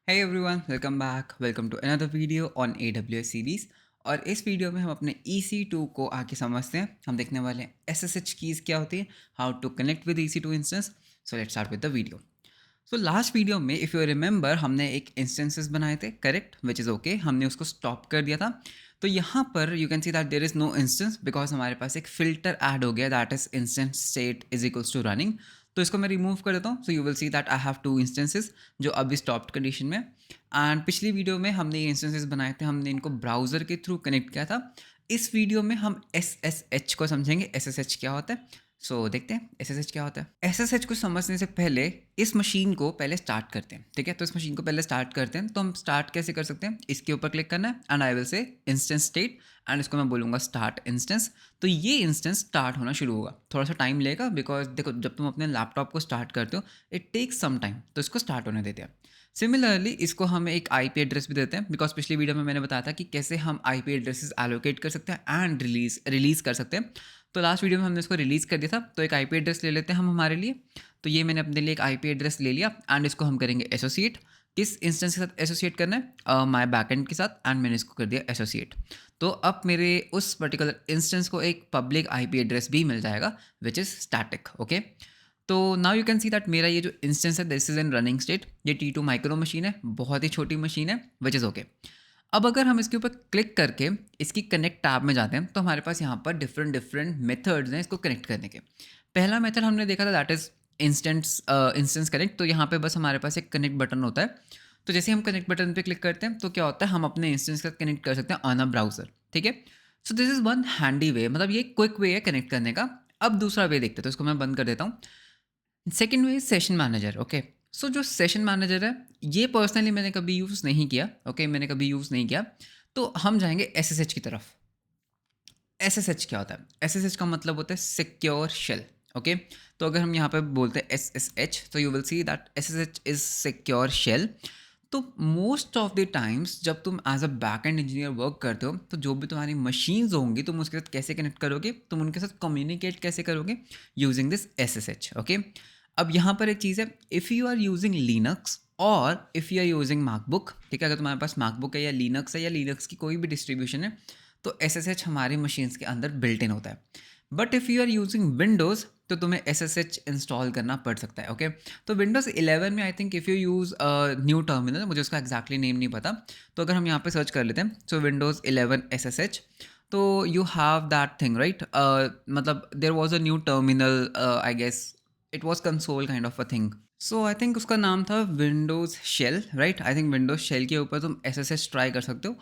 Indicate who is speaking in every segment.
Speaker 1: Hey everyone, welcome back. Welcome to another video on AWS series. और इस video में हम अपने EC2 को आके समझते हैं। हम देखने वाले हैं SSH कीज़ क्या होती है, how to connect with EC2 instance. So let's start with the video. So last video में इफ़ यू रिमेंबर हमने एक इंस्टेंसेस बनाए थे, करेक्ट, विच इज़ ओके। हमने उसको स्टॉप कर दिया था। तो यहाँ पर you can see that there is no instance because हमारे पास एक फ़िल्टर ऐड हो गया, that is instance state is equals to running. तो इसको मैं रिमूव कर देता हूँ। So you will see that I have two instances जो अभी स्टॉप्ड कंडीशन में। एंड पिछली वीडियो में हमने ये इंस्टेंसेस बनाए थे, हमने इनको ब्राउज़र के थ्रू कनेक्ट किया था। इस वीडियो में हम SSH को समझेंगे। SSH क्या होता है, सो देखते हैं SSH क्या होता है। SSH को समझने से पहले इस मशीन को पहले स्टार्ट करते हैं, ठीक है। तो इस मशीन को पहले स्टार्ट करते हैं। तो हम स्टार्ट कैसे कर सकते हैं, इसके ऊपर क्लिक करना है and I will say instance state and इसको मैं बोलूँगा स्टार्ट इंस्टेंस। तो ये इंस्टेंस स्टार्ट होना शुरू होगा। थोड़ा सा टाइम लेगा बिकॉज देखो जब तुम अपने लैपटॉप को स्टार्ट करते हो इट टेक्स सम टाइम, तो इसको स्टार्ट होने देते हैं। सिमिलरली इसको हम एक IP एड्रेस भी देते हैं बिकॉज पिछली वीडियो में मैंने बताया था कि कैसे हम IP एड्रेसेस एलोकेट कर सकते हैं एंड रिलीज कर सकते हैं। तो लास्ट वीडियो में हमने इसको रिलीज़ कर दिया था। तो एक IP एड्रेस ले लेते हैं हम हमारे लिए। तो ये मैंने अपने लिए एक IP एड्रेस ले लिया एंड इसको हम करेंगे एसोसिएट। किस इंस्टेंस के साथ एसोसिएट करना है, माय बैकएंड के साथ, एंड मैंने इसको कर दिया एसोसिएट। तो अब मेरे उस पर्टिकुलर इंस्टेंस को एक पब्लिक IP एड्रेस भी मिल जाएगा विच इज़ स्टैटिक, ओके। तो now you can see that मेरा ये जो इंस्टेंस है this is in running state. ये T2 माइक्रो मशीन है, बहुत ही छोटी मशीन है विच इज़ ओके। अब अगर हम इसके ऊपर क्लिक करके इसकी कनेक्ट टैब में जाते हैं तो हमारे पास यहाँ पर डिफरेंट डिफरेंट मेथड्स हैं इसको कनेक्ट करने के। पहला मेथड हमने देखा था दैट इज़ इंस्टेंस कनेक्ट। तो यहाँ पे बस हमारे पास एक कनेक्ट बटन होता है। तो जैसे हम कनेक्ट बटन पे क्लिक करते हैं तो क्या होता है, हम अपने इंस्टेंस के साथ कनेक्ट कर सकते हैं ऑन अ ब्राउज़र, ठीक है। So this is one handy way, मतलब ये क्विक वे है कनेक्ट करने का। अब दूसरा वे देखते हैं, तो इसको मैं बंद कर देता हूँ। Second way session manager, okay. So जो सेशन मैनेजर है ये पर्सनली मैंने कभी यूज़ नहीं किया, ओके, मैंने कभी यूज़ नहीं किया। तो हम जाएंगे SSH की तरफ। SSH क्या होता है, SSH का मतलब होता है सिक्योर शेल, ओके। तो अगर हम यहाँ पे बोलते हैं SSH तो you will see that SSH is secure shell. तो मोस्ट ऑफ द टाइम्स जब तुम as a back end engineer work करते हो तो जो भी तुम्हारी मशीन्स होंगी तुम उसके साथ कैसे कनेक्ट करोगे, तुम उनके साथ कम्युनिकेट कैसे करोगे, यूजिंग दिस SSH, ओके। अब यहाँ पर एक चीज़ है, if you are using Linux और if you are using MacBook, ठीक है, अगर तुम्हारे पास मैकबुक है या लिनक्स की कोई भी डिस्ट्रीब्यूशन है तो SSH हमारी मशीन्स के अंदर बिल्ट इन होता है। But if you are using Windows तो तुम्हें SSH इंस्टॉल करना पड़ सकता है, ओके। तो विंडोज़ 11 में I think if you use new terminal, मुझे उसका एक्जैक्टली नेम नहीं पता। तो अगर हम यहाँ पे सर्च कर लेते हैं सो विंडोज़ 11 SSH, तो you have that thing right. मतलब there was a new terminal, I guess it was console kind of a thing. So I think उसका नाम था Windows shell, right. I think Windows shell के ऊपर तुम SSH try कर सकते हो।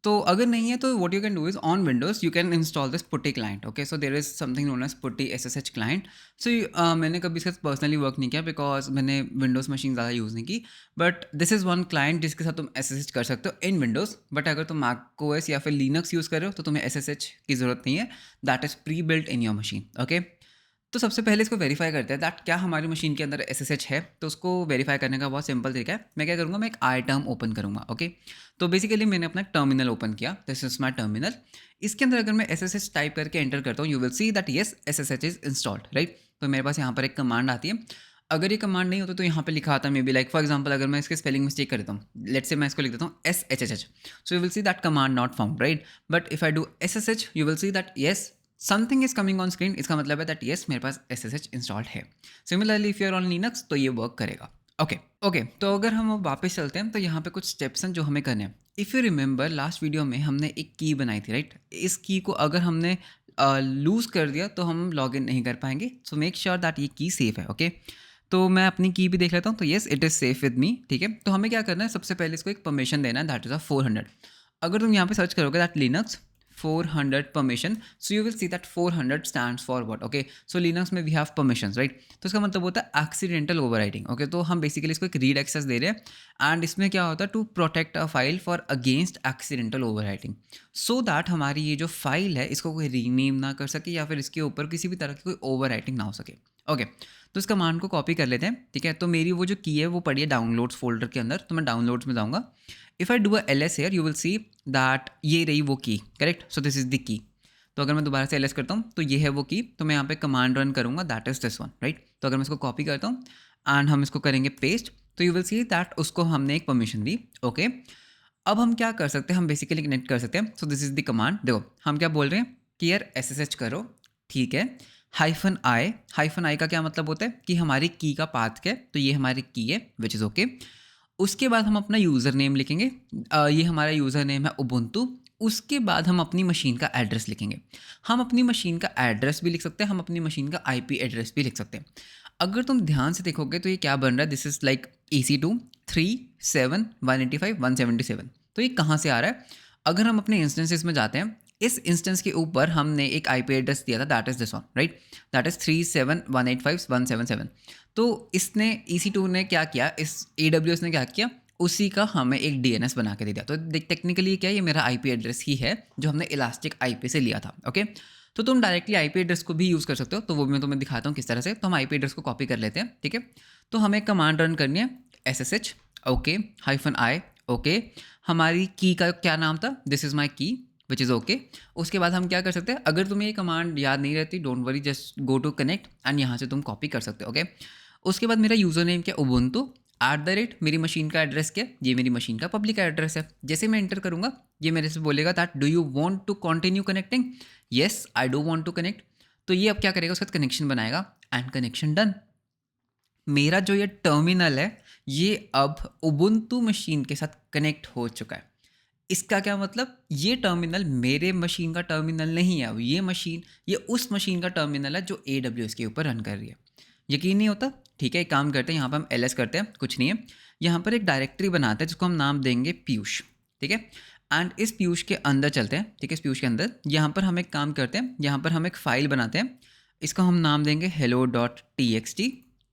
Speaker 1: तो अगर नहीं है तो what you can do is on Windows you can install this PuTTY client, okay. So there is something known as PuTTY SSH client. सो मैंने कभी इसका पर्सनली वर्क नहीं किया बिकॉज मैंने विंडोज़ मशीन ज़्यादा यूज़ नहीं की। But this is one client जिसके साथ तुम SSH कर सकते हो इन विंडोज़। बट अगर तुम macOS या फिर लिनक्स यूज़ कर रहे हो तो तुम्हें SSH की ज़रूरत नहीं है, that is pre built in your machine, okay. तो सबसे पहले इसको वेरीफाई करते हैं दैट क्या हमारी मशीन के अंदर SSH है। तो उसको वेरीफाई करने का बहुत सिंपल तरीका है। मैं क्या करूँगा, मैं एक आई टर्म ओपन करूँगा, ओके। तो बेसिकली मैंने अपना एक टर्मिनल ओपन किया, दिस इज माई टर्मिनल। इसके अंदर अगर मैं SSH टाइप करके एंटर करता हूँ you will see that yes SSH is installed, right. तो मेरे पास यहाँ पर एक कमांड आती है। अगर ये कमांड नहीं होता तो यहाँ पे लिखा आता है may be like for example अगर मैं इसके स्पेलिंग मिस्टेक कर देता हूँ, लेट्स से मैं इसको लिख देता हूँ SHH, so you will see that command not found, right. But if I do SSH you will see that yes something is coming on screen. इसका मतलब है दैट येस मेरे पास SSH इंस्टॉल्ड है। Similarly if you are on Linux तो ये work करेगा, okay. Okay, तो अगर हम अब वापस चलते हैं तो यहाँ पे कुछ स्टेप्स हैं जो हमें करने हैं। If you remember last video में हमने एक की बनाई थी, राइट। इस की को अगर हमने लूज़ कर दिया तो हम लॉग इन नहीं कर पाएंगे। सो मेक श्योर दैट ये की सेफ है, ओके। तो मैं अपनी की भी देख लेता हूँ। तो yes it is safe with me, ठीक है। तो हमें क्या करना है, सबसे पहले इसको एक परमिशन देना है दैट इज़ अ 400। अगर तुम यहाँ पे सर्च करोगे that Linux 400 permission, so you will see that 400 stands for what, okay। so linux में we have permissions, right। तो इसका मतलब होता है accidental overwriting, okay। तो हम basically इसको एक read access दे रहे हैं एंड इसमें क्या होता है to protect a file for against accidental overwriting, so that हमारी ये जो फाइल है इसको कोई रीनेम ना कर सके या फिर इसके ऊपर किसी भी तरह की कोई ओवरराइटिंग ना हो सके, ओके। तो इस कमांड को कॉपी कर लेते हैं, ठीक है। तो मेरी वो जो की है वो पड़ी है डाउनलोड्स फोल्डर के अंदर, तो मैं डाउनलोड्स में जाऊँगा। If I do a LS here you will see that ये रही वो key, correct. So this is the key. तो अगर मैं दोबारा से LS करता हूँ तो ये है वो की। तो मैं यहाँ पे कमांड रन करूँगा that is this one, right. तो अगर मैं इसको कॉपी करता हूँ एंड हम इसको करेंगे पेस्ट, तो यू विल सी दैट उसको हमने एक परमिशन दी। ओके, अब हम क्या कर सकते हैं, हम बेसिकली कनेक्ट कर सकते हैं। So this is the command. देखो हम क्या बोल रहे हैं कि यार SSH करो, ठीक है, -i। -i का क्या मतलब होता है कि हमारी की का पाथ है, तो ये हमारी की है विच इज़ ओके। उसके बाद हम अपना यूज़र नेम लिखेंगे। ये हमारा यूज़र नेम है उबुंटू। उसके बाद हम अपनी मशीन का एड्रेस लिखेंगे। हम अपनी मशीन का एड्रेस भी लिख सकते हैं, हम अपनी मशीन का IP एड्रेस भी लिख सकते हैं। अगर तुम ध्यान से देखोगे तो ये क्या बन रहा है, दिस इज़ लाइक EC2 37185 177। तो ये कहाँ से आ रहा है? अगर हम अपने इंस्टेंसेस में जाते हैं, इस इंस्टेंस के ऊपर हमने एक IP एड्रेस दिया था, that is this one, right? That is 37185 177। तो इसने EC2 ने क्या किया, इस AWS ने क्या किया, उसी का हमें एक DNS बना के दे दिया। तो देख टेक्निकली क्या है, ये मेरा IP एड्रेस ही है जो हमने इलास्टिक IP से लिया था। ओके, तो तुम डायरेक्टली IP एड्रेस को भी यूज़ कर सकते हो, तो वो भी मैं तुम्हें दिखाता हूँ किस तरह से। तो हम IP एड्रेस को कॉपी कर लेते हैं, ठीक है। तो हमें कमांड रन करनी है SSH ओके -i ओके। हमारी की का क्या नाम था, दिस इज़ माई की विच इज़ ओके। उसके बाद हम क्या कर सकते हैं, अगर तुम्हें ये कमांड याद नहीं रहती, don't worry, just go to connect and यहाँ से तुम कॉपी कर सकते हो। ओके, उसके बाद मेरा यूज़र नेम क्या, उबुंटू @ मेरी मशीन का एड्रेस क्या, ये मेरी मशीन का पब्लिक एड्रेस है। जैसे मैं एंटर करूँगा, ये मेरे से बोलेगा that do you want to continue connecting, yes I do want to connect. तो ये अब क्या करेगा, उसका कनेक्शन बनाएगा एंड कनेक्शन डन। मेरा जो ये टर्मिनल है, ये अब उबुंटू मशीन के साथ कनेक्ट हो चुका है। इसका क्या मतलब, ये टर्मिनल मेरे मशीन का टर्मिनल नहीं है, ये मशीन, ये उस मशीन का टर्मिनल है जो AWS के ऊपर रन कर रही है। यकीन नहीं होता? ठीक है, एक काम करते हैं, यहाँ पर हम ls करते हैं, कुछ नहीं है। यहाँ पर एक डायरेक्टरी बनाते हैं जिसको हम नाम देंगे पीयूष, ठीक है। एंड इस पीयूष के अंदर चलते हैं, ठीक है। इस पीयूष के अंदर यहाँ पर हम एक काम करते हैं, यहाँ पर हम एक फ़ाइल बनाते हैं, इसको हम नाम देंगे hello.txt,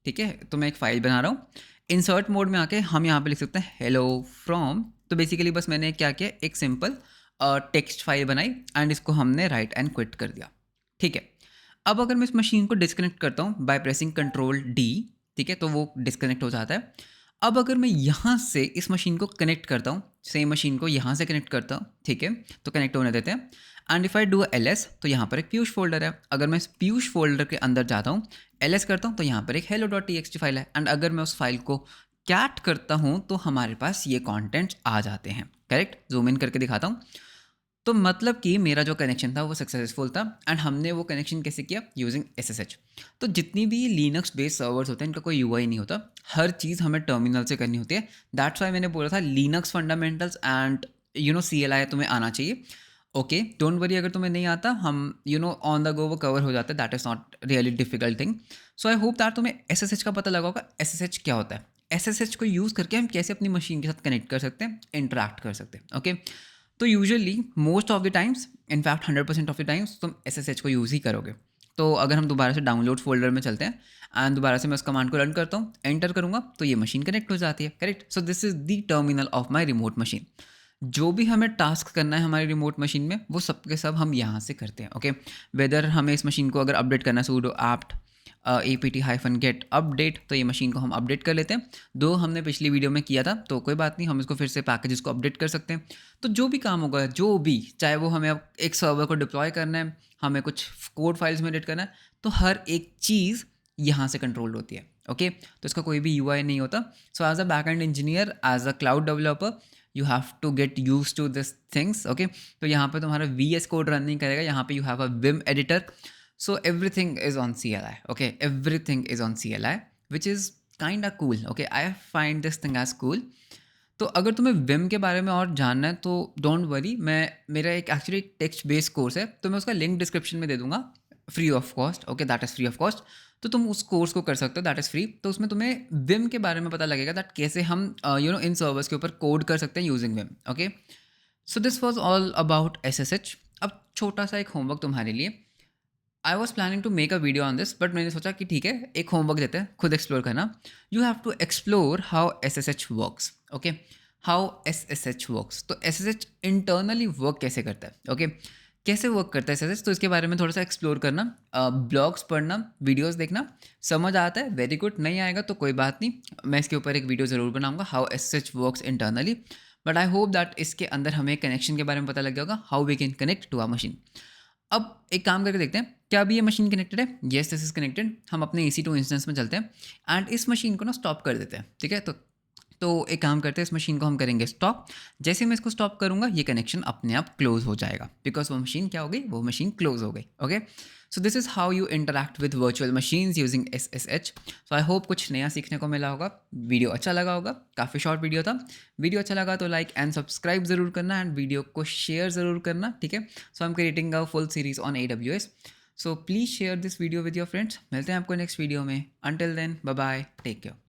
Speaker 1: ठीक है। तो मैं एक फ़ाइल बना रहा हूँ। इंसर्ट मोड में आके हम यहाँ पे लिख सकते हैं हेलो फ्रॉम। तो बेसिकली बस मैंने क्या किया, एक सिंपल टेक्स्ट फाइल बनाई एंड इसको हमने राइट एंड क्विट कर दिया, ठीक है। अब अगर मैं इस मशीन को डिस्कनेक्ट करता हूँ बाय प्रेसिंग Ctrl+D, ठीक है, तो वो डिस्कनेक्ट हो जाता है। अब अगर मैं यहाँ से इस मशीन को कनेक्ट करता हूँ, सेम मशीन को यहाँ से कनेक्ट करता हूँ, ठीक है, तो कनेक्ट होने देते हैं। And if I do ls, तो यहाँ पर एक पीयूष फोल्डर है। अगर मैं इस पीयूष फोल्डर के अंदर जाता हूँ, ls करता हूँ, तो यहाँ पर एक hello.txt फाइल है। एंड अगर मैं उस फाइल को कैट करता हूँ तो हमारे पास ये कंटेंट्स आ जाते हैं, करेक्ट। जूम इन करके दिखाता हूँ। तो मतलब कि मेरा जो कनेक्शन था वो सक्सेसफुल था एंड हमने वो कनेक्शन कैसे किया, यूजिंग SSH। तो जितनी भी लिनक्स बेस्ड सर्वर्स होते हैं इनका कोई UI नहीं होता, हर चीज़ हमें टर्मिनल से करनी होती है। दैट्स वाई मैंने बोला था लिनक्स फंडामेंटल्स एंड CLI तुम्हें आना चाहिए। ओके, डोंट वरी, अगर तुम्हें नहीं आता, हम ऑन द गो वो कवर हो जाता है, that is not really difficult thing. So I hope that तुम्हें SSH का पता लगा होगा। SSH क्या होता है, SSH को यूज़ करके हम कैसे अपनी मशीन के साथ कनेक्ट कर सकते हैं, इंटरेक्ट कर सकते हैं। ओके, तो usually most of the times, in fact 100% of the times तुम SSH को यूज़ ही करोगे। तो अगर हम दोबारा से डाउनलोड फोल्डर में चलते हैं एंड दोबारा से मैं उस कमांड को रन करता हूँ, एंटर करूँगा, तो ये मशीन कनेक्ट हो जाती है, correct. So this is the terminal of my remote machine. जो भी हमें टास्क करना है हमारी रिमोट मशीन में, वो सब के सब हम यहाँ से करते हैं। ओके, वेदर हमें इस मशीन को अगर अपडेट करना है, sudo apt apt-get अपडेट, तो ये मशीन को हम अपडेट कर लेते हैं। दो हमने पिछली वीडियो में किया था, तो कोई बात नहीं, हम इसको फिर से पैकेजेस को अपडेट कर सकते हैं। तो जो भी काम होगा, जो भी, चाहे वो हमें अब एक सर्वर को डिप्लॉय करना है, हमें कुछ कोड फाइल्स में एडिट करना है, तो हर एक चीज़ यहाँ से कंट्रोल होती है। ओके, तो इसका कोई भी UI नहीं होता। So as a back end engineer, as a cloud developer, you have to get use to this things. Okay, तो यहाँ पे तुम्हारा VS कोड रन नहीं करेगा, यहाँ पे you have a Vim editor. So everything is on CLI. Okay, everything is on CLI, which is kind of cool. Okay, I find this thing as cool. तो अगर तुम्हें विम के बारे में और जानना है तो डोंट वरी, मैं मेरा एक एक्चुअली टेक्स्ट बेस्ड कोर्स है, तो मैं उसका लिंक डिस्क्रिप्शन में दे दूंगा, free of cost. Okay, that is free of cost. तो तुम उस कोर्स को कर सकते हो, दैट इज़ फ्री। तो उसमें तुम्हें विम के बारे में पता लगेगा, दैट कैसे हम इन सर्वर्स के ऊपर कोड कर सकते हैं using Vim. Okay, so this was all about SSH। अब छोटा सा एक होमवर्क तुम्हारे लिए। I was planning to make a video on this, but मैंने सोचा कि ठीक है, एक होमवर्क देते हैं, खुद एक्सप्लोर करना। You have to explore how SSH works. Okay, how SSH works. तो SSH इंटरनली वर्क कैसे करता है, ओके कैसे वर्क करता है SSH, तो इसके बारे में थोड़ा सा एक्सप्लोर करना, ब्लॉग्स पढ़ना, वीडियोस देखना। समझ आता है, वेरी गुड, नहीं आएगा तो कोई बात नहीं, मैं इसके ऊपर एक वीडियो ज़रूर बनाऊंगा, how SSH works internally. But I hope that इसके अंदर हमें कनेक्शन के बारे में पता लग गया होगा, how we can connect to our machine. अब एक काम करके देखते हैं, क्या अभी ये मशीन कनेक्टेड है? Yes, this is connected. हम अपने EC2 इंस्टेंस में चलते हैं एंड इस मशीन को ना स्टॉप कर देते हैं, ठीक है। तो तो एक काम करते हैं, इस मशीन को हम करेंगे स्टॉप। जैसे मैं इसको स्टॉप करूँगा ये कनेक्शन अपने आप क्लोज हो जाएगा, बिकॉज वो मशीन क्या हो गई, वो मशीन क्लोज हो गई। Okay, so this is how you interact with virtual machines using SSH। So I hope कुछ नया सीखने को मिला होगा, वीडियो अच्छा लगा होगा, काफ़ी शॉर्ट वीडियो था। वीडियो अच्छा लगा तो लाइक एंड सब्सक्राइब ज़रूर करना एंड वीडियो को शेयर ज़रूर करना, ठीक है। So I am creating a full series on AWS, so please share this video with your friends. मिलते हैं आपको नेक्स्ट वीडियो में। Until then bye bye, take care.